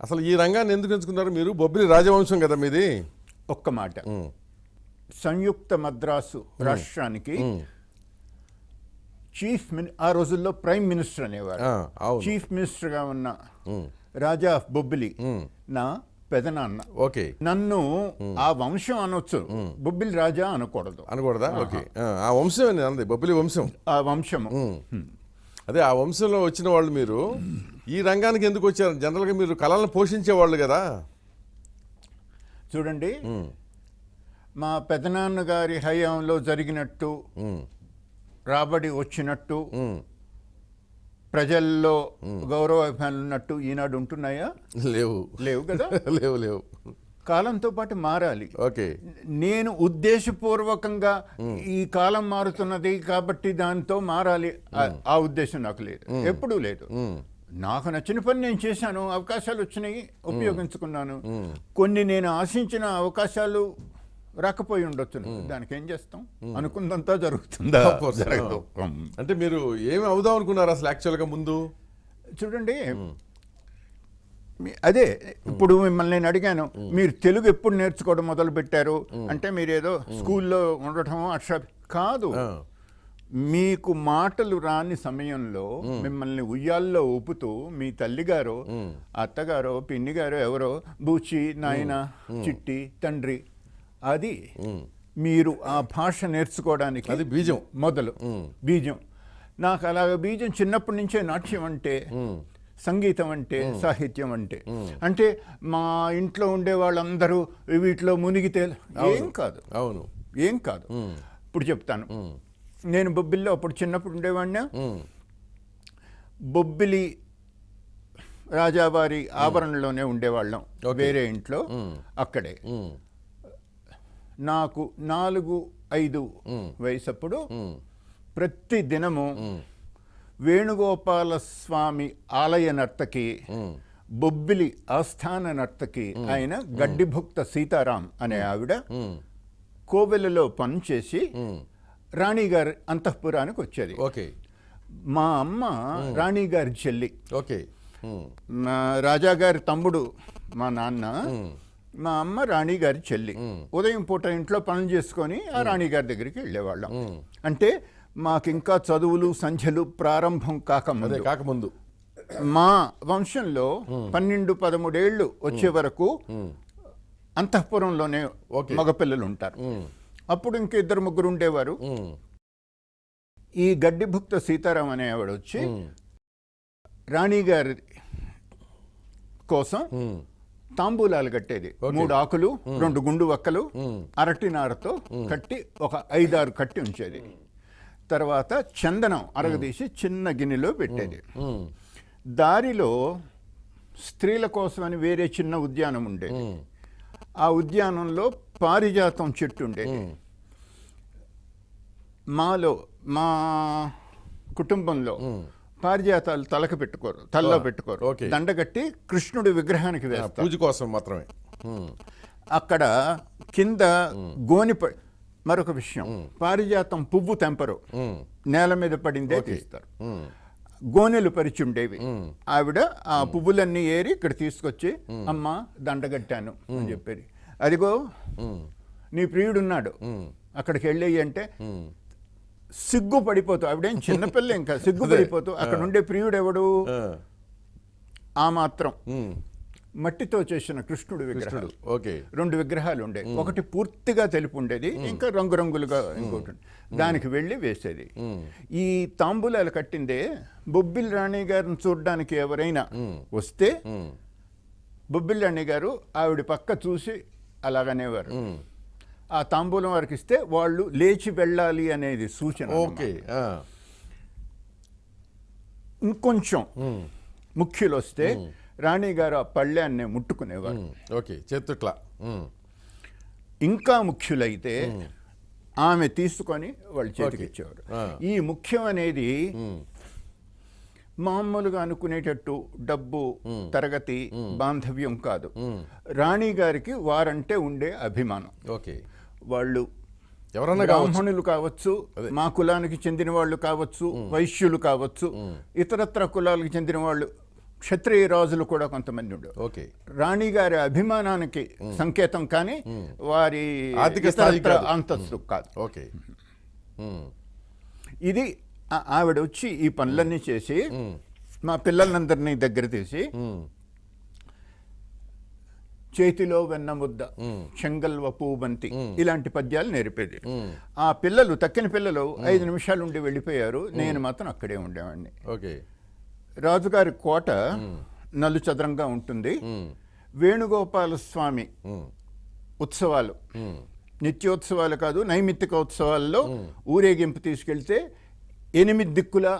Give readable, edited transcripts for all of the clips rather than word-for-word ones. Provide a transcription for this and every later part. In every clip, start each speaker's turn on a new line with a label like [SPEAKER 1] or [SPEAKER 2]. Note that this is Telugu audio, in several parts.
[SPEAKER 1] అసలు ఈ రంగాన్ని ఎందుకు ఎంచుకున్నారు మీరు? బొబ్బిలి రాజవంశం కదా మీది.
[SPEAKER 2] ఒక్క మాట, సంయుక్త మద్రాసు రాష్ట్రానికి ఆ రోజుల్లో ప్రైమ్ మినిస్టర్ అనేవారు. చీఫ్ మినిస్టర్గా ఉన్న రాజా ఆఫ్ బొబ్బిలి నా పెదనాన్న.
[SPEAKER 1] ఓకే,
[SPEAKER 2] నన్ను ఆ వంశం అనొచ్చు, బొబ్బిలి రాజా అనకూడదు.
[SPEAKER 1] అనకూడదా? ఓకే, ఆ వంశం అన్నది బొబ్బిలి వంశం.
[SPEAKER 2] ఆ వంశము
[SPEAKER 1] అదే ఆ వంశంలో వచ్చిన వాళ్ళు మీరు ఈ రంగానికి ఎందుకు వచ్చారు? జనరల్గా మీరు కళలను పోషించేవాళ్ళు కదా.
[SPEAKER 2] చూడండి, మా పెదనాన్న గారి హయాంలో జరిగినట్టు, రాబడి వచ్చినట్టు, ప్రజల్లో గౌరవాభిమానులు ఉన్నట్టు ఈనాడు ఉంటున్నాయా?
[SPEAKER 1] లేవు.
[SPEAKER 2] లేవు కదా.
[SPEAKER 1] లేవు.
[SPEAKER 2] కాలంతో పాటు మారాలి.
[SPEAKER 1] ఓకే,
[SPEAKER 2] నేను ఉద్దేశపూర్వకంగా ఈ కాలం మారుతున్నది కాబట్టి దాంతో మారాలి ఆ ఉద్దేశం నాకు లేదు, ఎప్పుడూ లేదు. నాకు నచ్చిన పని నేను చేశాను, అవకాశాలు వచ్చినాయి, ఉపయోగించుకున్నాను. కొన్ని నేను ఆశించిన అవకాశాలు రాకపోయి ఉండొచ్చు, దానికి ఏం చేస్తాం? అనుకుందంతా జరుగుతుందా? జరగదు.
[SPEAKER 1] అంటే మీరు ఏమి అవుదాం అనుకున్నారు అసలు యాక్చువల్గా ముందు? చూడండి,
[SPEAKER 2] అదే ఇప్పుడు మిమ్మల్ని నేను అడిగాను, మీరు తెలుగు ఎప్పుడు నేర్చుకోవడం మొదలు పెట్టారు అంటే మీరు ఏదో స్కూల్లో ఉండటం అట్లా కాదు. మీకు మాటలు రాని సమయంలో మిమ్మల్ని ఉయ్యాల్లో ఊపుతూ మీ తల్లిగారో అత్తగారో పిన్ని గారో ఎవరో బూచి నాయన చిట్టి తండ్రి, అది మీరు ఆ భాష నేర్చుకోవడానికి
[SPEAKER 1] అది బీజం,
[SPEAKER 2] మొదలు బీజం. నాకు అలాగ బీజం చిన్నప్పటి నుంచే నాట్యం అంటే, సంగీతం అంటే, సాహిత్యం అంటే. అంటే మా ఇంట్లో ఉండే వాళ్ళందరూ వీటిలో మునిగితే ఏం కాదు.
[SPEAKER 1] అవును,
[SPEAKER 2] ఏం కాదు. ఇప్పుడు చెప్తాను, నేను బొబ్బిలిలో అప్పుడు చిన్నప్పుడు ఉండేవాడినా, బొబ్బిలి రాజావారి ఆవరణలోనే ఉండేవాళ్ళం, వేరే ఇంట్లో. అక్కడే నాకు 4-5 వయసప్పుడు ప్రతి దినము వేణుగోపాల స్వామి ఆలయ నర్తకి, బొబ్బిలి ఆస్థాన నర్తకి ఆయన గడ్డిభుక్త సీతారాం అనే ఆవిడ కోవెలలో పనిచేసి రాణిగారి అంతఃపురానికి వచ్చేది.
[SPEAKER 1] ఓకే,
[SPEAKER 2] మా అమ్మ రాణిగారి చెల్లి.
[SPEAKER 1] ఓకే,
[SPEAKER 2] రాజాగారి తమ్ముడు మా నాన్న, మా అమ్మ రాణిగారి చెల్లి. ఉదయం పూట ఇంట్లో పనులు చేసుకొని ఆ రాణిగారి దగ్గరికి వెళ్ళేవాళ్ళం. అంటే మాకింకా చదువులు సంధ్యలు ప్రారంభం కాకముందు మా వంశంలో 12-13 ఏళ్ళు వచ్చే వరకు అంతఃపురంలోనే మగపిల్లలు ఉంటారు. అప్పుడు ఇంక 2-3 ఉండేవారు. ఈ గడ్డిభుక్త సీతారాం అనే ఆవిడ వచ్చి రాణిగారి కోసం తాంబూలాలు కట్టేది. 3 ఆకులు, 2 గుండు వక్కలు, అరటినారతో కట్టి ఒక 5-6 కట్టి ఉంచేది. తర్వాత చందనం అరగదీసి చిన్న గిన్నెలో పెట్టేది. దారిలో స్త్రీల కోసమని వేరే చిన్న ఉద్యానం ఉండేది. ఆ ఉద్యానంలో పారిజాతం చెట్టు ఉండేది. మా కుటుంబంలో పారిజాతాలు తలలో పెట్టుకోరు, దండగట్టి కృష్ణుడి విగ్రహానికి వేస్తారు,
[SPEAKER 1] పూజ కోసం మాత్రమే.
[SPEAKER 2] అక్కడ కింద గోని. మరొక విషయం, పారిజాతం పువ్వు తెంపరు, నేల మీద పడిందే తీస్తారు. గోనెలు పరిచి ఉండేవి. ఆవిడ ఆ పువ్వులన్నీ ఏరి ఇక్కడ తీసుకొచ్చి అమ్మ దండగట్టాను అని చెప్పేది. అదిగో నీ ప్రియుడున్నాడు, అక్కడికి వెళ్ళేయి అంటే సిగ్గు పడిపోతూ, ఆవిడేం చిన్నపిల్ల ఇంకా సిగ్గు పడిపోతూ, అక్కడ ఉండే ప్రియుడు ఎవడు? ఆ మాత్రం మట్టితో చేసిన కృష్ణుడు విగ్రహాలు. 2 విగ్రహాలు ఉండే, ఒకటి పూర్తిగా తెలుపు ఉండేది, ఇంకా రంగురంగులుగా ఇంకోటి. దానికి వెళ్ళి వేసేది. ఈ తాంబూలాలు కట్టిందే బొబ్బిలి రాణి గారిని చూడడానికి ఎవరైనా వస్తే బొబ్బిలి రాణి గారు ఆవిడ పక్క చూసి అలాగనేవారు. ఆ తాంబూలం వారికి ఇస్తే వాళ్ళు లేచి వెళ్ళాలి అనేది సూచన. ఇంకొంచెం ముఖ్యులు వస్తే రాణిగారు ఆ పళ్ళాన్ని ముట్టుకునేవారు.
[SPEAKER 1] చేతుట్లా.
[SPEAKER 2] ఇంకా ముఖ్యులైతే ఆమె తీసుకొని వాళ్ళ చేతికి ఇచ్చేవారు. ఈ ముఖ్యం అనేది మామూలుగా అనుకునేటట్టు డబ్బు, తరగతి, బాంధవ్యం కాదు. రాణి గారికి వారంటే ఉండే అభిమానం. వాళ్ళు ఎవరన్నా బ్రాహ్మణులు కావచ్చు, మా కులానికి చెందిన వాళ్ళు కావచ్చు, వైశ్యులు కావచ్చు, ఇతరత్ర కులాలకు చెందిన వాళ్ళు క్షత్రియ రాజులు కూడా కొంతమంది ఉండేవారు.
[SPEAKER 1] ఓకే.
[SPEAKER 2] రాణి గారి అభిమానానికి సంకేతం కానీ వారి
[SPEAKER 1] ఆర్థిక స్థాయి
[SPEAKER 2] ఇతరత్ర
[SPEAKER 1] కాదు.
[SPEAKER 2] అంతస్తు కాదు.
[SPEAKER 1] ఓకే.
[SPEAKER 2] ఇది ఆవిడ వచ్చి ఈ పనులన్నీ చేసి మా పిల్లలందరినీ దగ్గర తీసి చేతిలో వెన్న ముద్ద, చెంగల్వ పూబంతి ఇలాంటి పద్యాలు నేర్పేది. ఆ పిల్లలు తక్కిన పిల్లలు 5 నిమిషాలు ఉండి వెళ్ళిపోయారు. నేను మాత్రం అక్కడే ఉండేవాడిని.
[SPEAKER 1] ఓకే.
[SPEAKER 2] రాజుగారి కోట నలు చదరంగా ఉంటుంది. వేణుగోపాల స్వామి ఉత్సవాలు, నిత్యోత్సవాలు కాదు, నైమిత్తిక ఉత్సవాల్లో ఊరేగింపు తీసుకెళ్తే 8 దిక్కులా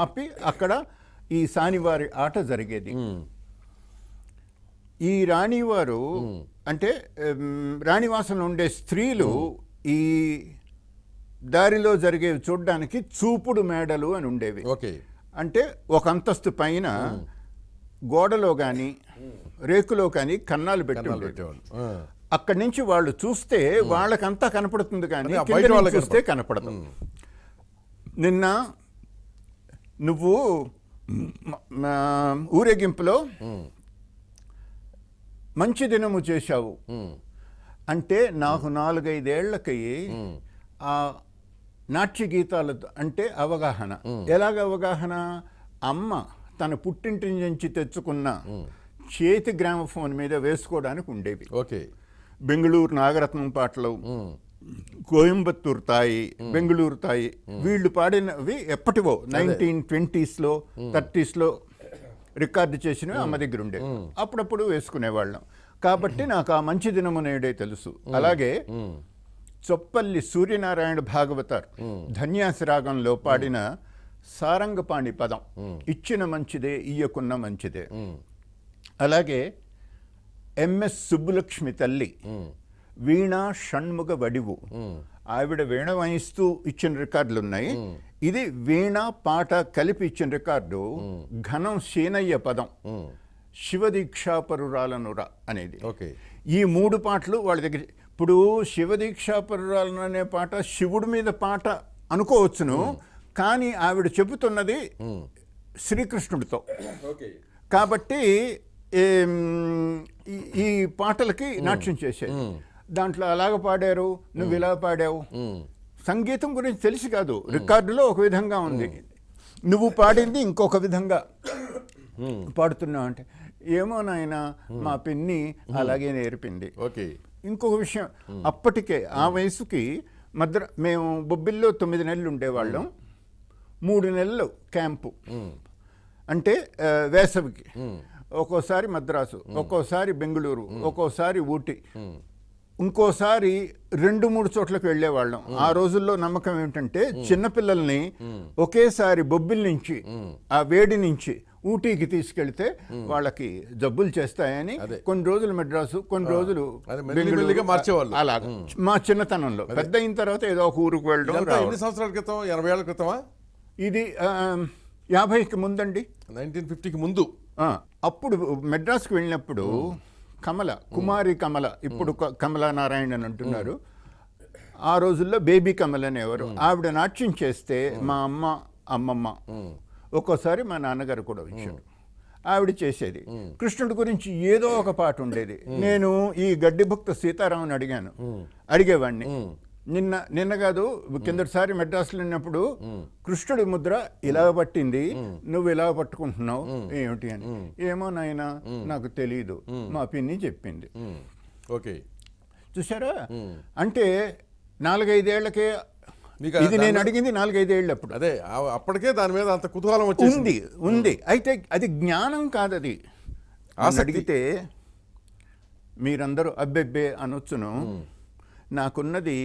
[SPEAKER 2] ఆపి అక్కడ ఈ సానివారి ఆట జరిగేది. ఈ రాణివారు అంటే రాణివాసంలో ఉండే స్త్రీలు ఈ దారిలో జరిగేవి చూడడానికి చూపుడు మేడలు అని ఉండేవి.
[SPEAKER 1] ఓకే.
[SPEAKER 2] అంటే ఒక అంతస్తు పైన గోడలో కానీ రేకులో కానీ కన్నాలు పెట్టేవాళ్ళు. అక్కడి నుంచి వాళ్ళు చూస్తే వాళ్ళకంతా కనపడుతుంది కానీ కింద నుంచి చూస్తే కనపడదు. నిన్న నువ్వు ఊరేగింపులో మంచి దినము చేశావు అంటే నాకు 4-5 ఏళ్లకి ఆ నాట్య గీతాలు అంటే అవగాహన. ఎలాగ అవగాహన? అమ్మ తన పుట్టింటి నుంచి తెచ్చుకున్న చేతి గ్రామఫోన్ మీద వేసుకోవడానికి ఉండేవి.
[SPEAKER 1] ఓకే.
[SPEAKER 2] బెంగళూరు నాగరత్నం పాటలు, కోయంబత్తూరు తాయి, బెంగళూరు తాయి, వీళ్ళు పాడినవి ఎప్పటివో 1920s, 30s రికార్డు చేసినవి అమ్మ దగ్గర ఉండేవి. అప్పుడప్పుడు వేసుకునేవాళ్ళం. కాబట్టి నాకు ఆ మంచి దినము నేడే తెలుసు. అలాగే చొప్పల్లి సూర్యనారాయణ భాగవతార్ ధన్యాసి రాగంలో పాడిన సారంగపాణి పదం, ఇచ్చిన మంచిదే ఇయ్యకున్న మంచిదే. అలాగే ఎంఎస్ సుబ్బులక్ష్మి తల్లి వీణా షణ్ముగ వడివు, ఆవిడ వీణ వాయిస్తూ ఇచ్చిన రికార్డులు ఉన్నాయి. ఇది వీణ పాట కలిపి ఇచ్చిన రికార్డు ఘనం శీనయ్య పదం శివదీక్షాపరురాలనురా అనేది.
[SPEAKER 1] ఓకే.
[SPEAKER 2] ఈ 3 పాటలు వాళ్ళ దగ్గర. ఇప్పుడు శివదీక్షాపరురాలను అనే పాట శివుడి మీద పాట అనుకోవచ్చును, కానీ ఆవిడ చెబుతున్నది శ్రీకృష్ణుడితో. కాబట్టి ఈ పాటలకి నాట్యం చేసేది. దాంట్లో అలాగ పాడారు, నువ్వు ఇలా పాడావు. సంగీతం గురించి తెలిసి కాదు, రికార్డులో ఒక విధంగా ఉంది, నువ్వు పాడింది ఇంకొక విధంగా పాడుతున్నావు అంటే ఏమో నాయన మా పిన్ని అలాగే నేర్పింది.
[SPEAKER 1] ఓకే.
[SPEAKER 2] ఇంకొక విషయం, అప్పటికే ఆ వయసుకి మేము బొబ్బిల్లో 9 నెలలు ఉండేవాళ్ళం. 3 నెలలు క్యాంపు అంటే వేసవికి. ఒక్కోసారి మద్రాసు, ఒక్కోసారి బెంగళూరు, ఒక్కోసారి ఊటీ, ఇంకోసారి 2-3 చోట్లకు వెళ్ళేవాళ్ళం. ఆ రోజుల్లో నమ్మకం ఏమిటంటే చిన్నపిల్లల్ని ఒకేసారి బొబ్బిల్ నుంచి ఆ వేడి నుంచి ఊటీకి తీసుకెళ్తే వాళ్ళకి జబ్బులు చేస్తాయని కొన్ని రోజులు మద్రాసు, కొన్ని రోజులు
[SPEAKER 1] మార్చేవాళ్ళు.
[SPEAKER 2] అలాగా మా చిన్నతనంలో. పెద్ద అయిన తర్వాత ఏదో ఒక ఊరికి వెళ్ళడం.
[SPEAKER 1] ఎన్ని సంవత్సరాల క్రితం? 80 ఏళ్ల క్రితమా?
[SPEAKER 2] ఇది 50కి ముందండి,
[SPEAKER 1] 1950కి ముందు.
[SPEAKER 2] అప్పుడు మెడ్రాస్కి వెళ్ళినప్పుడు కమల, కుమారి కమల, ఇప్పుడు కమలా నారాయణ అని అంటున్నారు, ఆ రోజుల్లో బేబీ కమల అనేవారు. ఆవిడ నాట్యం చేస్తే మా అమ్మమ్మ, ఒక్కోసారి మా నాన్నగారు కూడా వచ్చారు. ఆవిడ చేసేది. కృష్ణుడి గురించి ఏదో ఒక పాట ఉండేది. నేను ఈ గడ్డి భక్త సీతారామన్ అడిగేవాడిని. నిన్న కాదు, కిందటిసారి మెడ్రాస్లో ఉన్నప్పుడు కృష్ణుడి ముద్ర ఇలా పట్టింది, నువ్వు ఇలా పట్టుకుంటున్నావు ఏమిటి అని. ఏమో నాయన నాకు తెలీదు, మా పిన్ని చెప్పింది.
[SPEAKER 1] ఓకే.
[SPEAKER 2] చూసారా? అంటే 4-5 ఏళ్లకే ఇది నేను అడిగింది 4-5 ఏళ్ళు అప్పుడు.
[SPEAKER 1] అదే అప్పటికే దాని మీద అంత కుతూహలం
[SPEAKER 2] ఉంది. అయితే అది జ్ఞానం కాదు, అది అడిగితే మీరందరూ అబ్బెబ్బే అనొచ్చును. నాకున్నది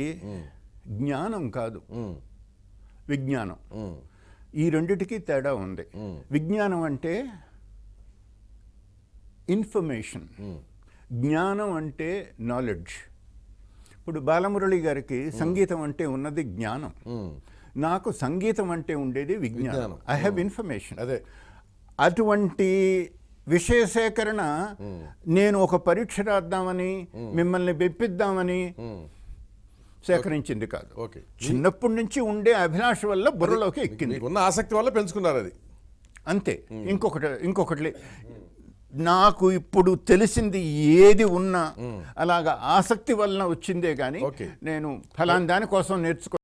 [SPEAKER 2] జ్ఞానం కాదు, విజ్ఞానం. ఈ రెండిటికి తేడా ఉంది. విజ్ఞానం అంటే ఇన్ఫర్మేషన్, జ్ఞానం అంటే నాలెడ్జ్. ఇప్పుడు బాలమురళి గారికి సంగీతం అంటే ఉన్నది జ్ఞానం, నాకు సంగీతం అంటే ఉండేది విజ్ఞానం. I have information.
[SPEAKER 1] అదే
[SPEAKER 2] అటువంటి విషయ సేకరణ నేను ఒక పరీక్ష రాద్దామని మిమ్మల్ని మెప్పిద్దామని సేకరించింది కాదు. చిన్నప్పటి నుంచి ఉండే అభిలాష వల్ల బుర్రలోకి ఎక్కింది.
[SPEAKER 1] ఉన్న ఆసక్తి వల్ల పెంచుకున్నారు అది.
[SPEAKER 2] అంతే. ఇంకొకటి నాకు ఇప్పుడు తెలిసింది ఏది ఉన్నా అలాగా ఆసక్తి వలన వచ్చిందే కానీ
[SPEAKER 1] Okay.
[SPEAKER 2] నేను ఫలాని దానికోసం నేర్చుకో